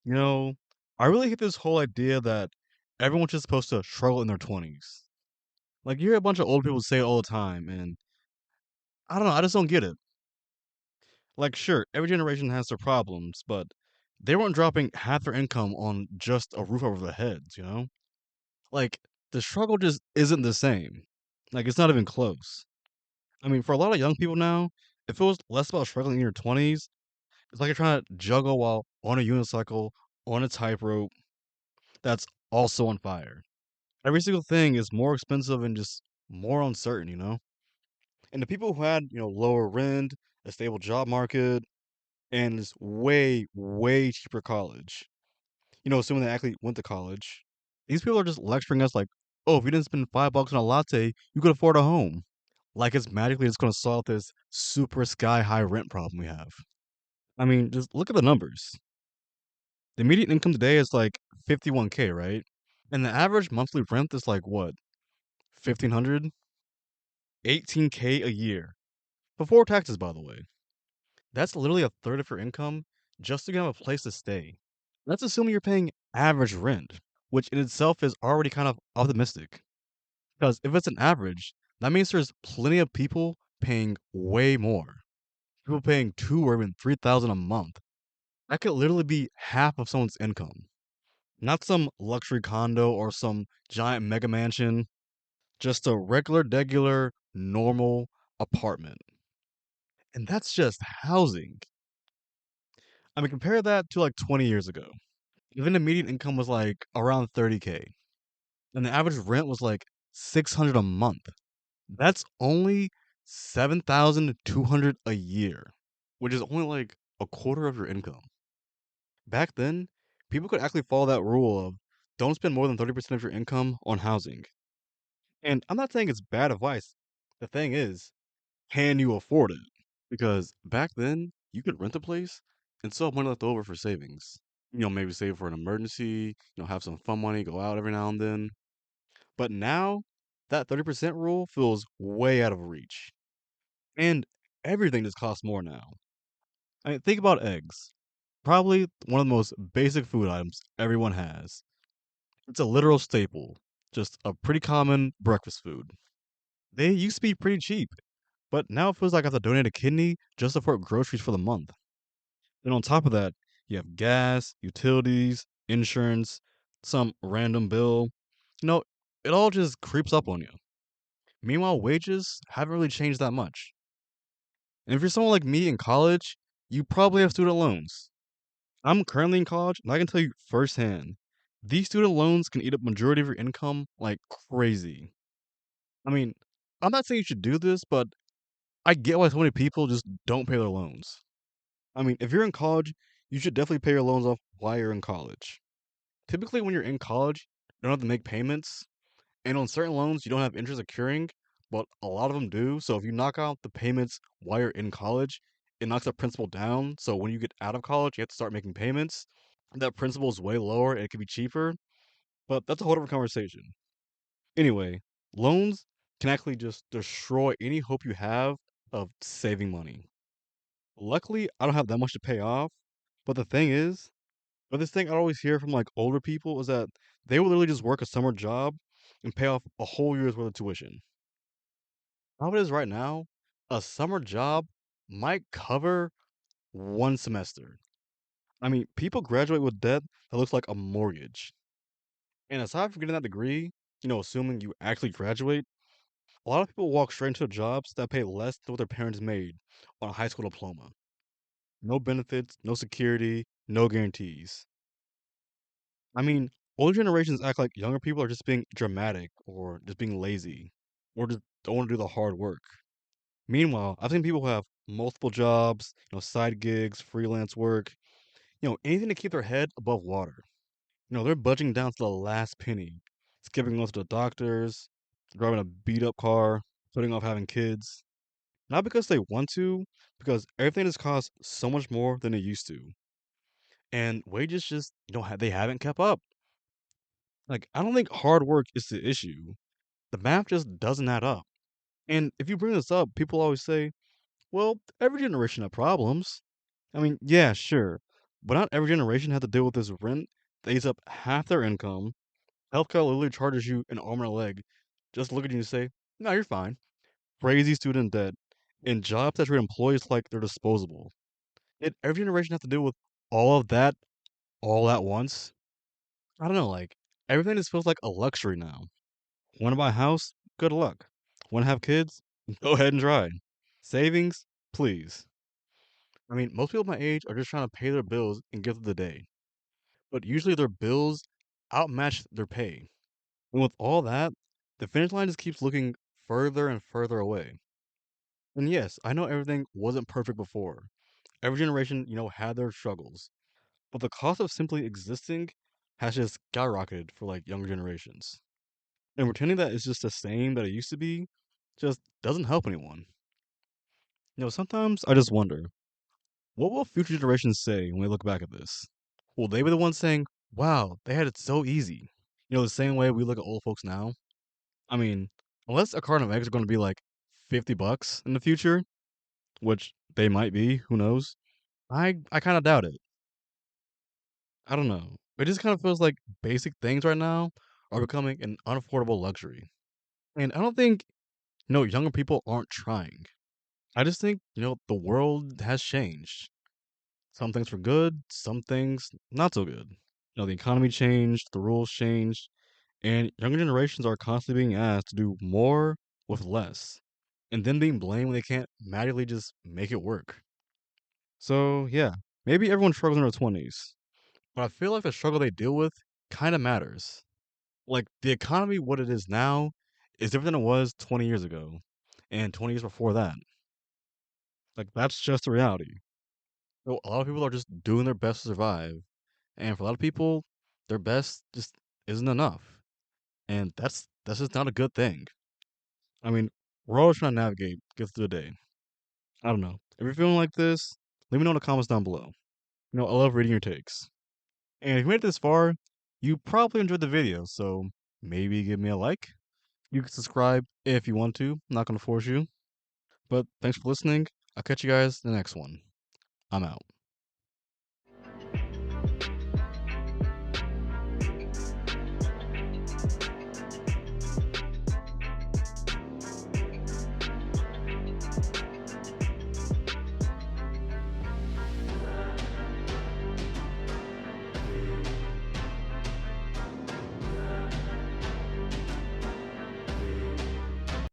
You know, I really hate this whole idea that everyone's just supposed to struggle in their 20s. Like, you hear a bunch of old people say it all the time, and I don't know, I just don't get it. Like, sure, every generation has their problems, but they weren't dropping half their income on just a roof over their heads, you know? Like, the struggle just isn't the same. Like, it's not even close. I mean, for a lot of young people now, it feels less about struggling in your 20s. It's like you're trying to juggle while on a unicycle, on a tightrope that's also on fire. Every single thing is more expensive and just more uncertain, you know? And the people who had, lower rent, a stable job market, and this way, way cheaper college, assuming they actually went to college, these people are just lecturing us like, oh, if you didn't spend $5 on a latte, you could afford a home. Like it's magically just going to solve this super sky high rent problem we have. I mean, just look at the numbers. The median income today is like 51K, right? And the average monthly rent is like what? 1500, 18K a year. Before taxes, by the way. That's literally a third of your income just to have a place to stay. That's assuming you're paying average rent, which in itself is already kind of optimistic. Because if it's an average, that means there's plenty of people paying way more. People paying two or even 3,000 a month. That could literally be half of someone's income. Not some luxury condo or some giant mega mansion, just a regular, degular, normal apartment. And that's just housing. I mean, compare that to like 20 years ago. Even the median income was like around 30K, and the average rent was like 600 a month. That's only 7,200 a year, which is only like a quarter of your income. Back then, people could actually follow that rule of don't spend more than 30% of your income on housing. And I'm not saying it's bad advice. The thing is, can you afford it? Because back then, you could rent a place and still have money left over for savings. Maybe save for an emergency, have some fun money, go out every now and then. But now, that 30% rule feels way out of reach. And everything just costs more now. I mean, think about eggs. Probably one of the most basic food items everyone has. It's a literal staple, just a pretty common breakfast food. They used to be pretty cheap, but now it feels like I have to donate a kidney just to afford groceries for the month. Then on top of that, you have gas, utilities, insurance, some random bill. You know, it all just creeps up on you. Meanwhile, wages haven't really changed that much. And if you're someone like me in college, you probably have student loans. I'm currently in college, and I can tell you firsthand, these student loans can eat up majority of your income like crazy. I mean, I'm not saying you should do this, but I get why so many people just don't pay their loans. I mean, if you're in college, you should definitely pay your loans off while you're in college. Typically, when you're in college, you don't have to make payments, and on certain loans, you don't have interest accruing, but a lot of them do. So if you knock out the payments while you're in college, it knocks the principal down. So when you get out of college, you have to start making payments. That principal is way lower and it can be cheaper, but that's a whole different conversation. Anyway, loans can actually just destroy any hope you have of saving money. Luckily, I don't have that much to pay off, but the thing is, but this thing I always hear from like older people is that they will literally just work a summer job and pay off a whole year's worth of tuition. How it is right now, a summer job might cover one semester. I mean, people graduate with debt that looks like a mortgage. And aside from getting that degree, assuming you actually graduate, a lot of people walk straight into jobs that pay less than what their parents made on a high school diploma. No benefits, no security, no guarantees. I mean, older generations act like younger people are just being dramatic or just being lazy or just don't want to do the hard work. Meanwhile, I've seen people who have multiple jobs, side gigs, freelance work, anything to keep their head above water. They're budging down to the last penny, skipping going to the doctors, driving a beat up car, putting off having kids. Not because they want to, because everything has cost so much more than it used to. And wages just, they haven't kept up. Like, I don't think hard work is the issue. The math just doesn't add up. And if you bring this up, people always say, well, every generation had problems. I mean, yeah, sure. But not every generation had to deal with this rent that eats up half their income. Healthcare literally charges you an arm and a leg. Just look at you and say, no, you're fine. Crazy student debt, and jobs that treat employees like they're disposable. Did every generation have to deal with all of that all at once? I don't know, like, everything just feels like a luxury now. Wanna buy a house? Good luck. Wanna have kids? Go ahead and try. Savings? Please. I mean, most people my age are just trying to pay their bills and get through the day. But usually their bills outmatch their pay. And with all that, the finish line just keeps looking further and further away. And yes, I know everything wasn't perfect before. Every generation, had their struggles. But the cost of simply existing has just skyrocketed for like younger generations. And pretending that it's just the same that it used to be just doesn't help anyone. Sometimes I just wonder, what will future generations say when they look back at this? Will they be the ones saying, wow, they had it so easy? The same way we look at old folks now? I mean, unless a carton of eggs are going to be like $50 in the future, which they might be, who knows? I kind of doubt it. I don't know. It just kind of feels like basic things right now are becoming an unaffordable luxury. And I don't think, younger people aren't trying. I just think, the world has changed. Some things for good, some things not so good. The economy changed, the rules changed, and younger generations are constantly being asked to do more with less, and then being blamed when they can't magically just make it work. So, yeah, maybe everyone struggles in their 20s, but I feel like the struggle they deal with kind of matters. Like, the economy, what it is now, is different than it was 20 years ago, and 20 years before that. Like, that's just the reality. So, a lot of people are just doing their best to survive, and for a lot of people, their best just isn't enough. And that's just not a good thing. I mean, we're always trying to navigate, get through the day. I don't know. If you're feeling like this, let me know in the comments down below. I love reading your takes. And if you made it this far, you probably enjoyed the video, so maybe give me a like. You can subscribe if you want to. I'm not gonna force you. But thanks for listening. I'll catch you guys in the next one. I'm out.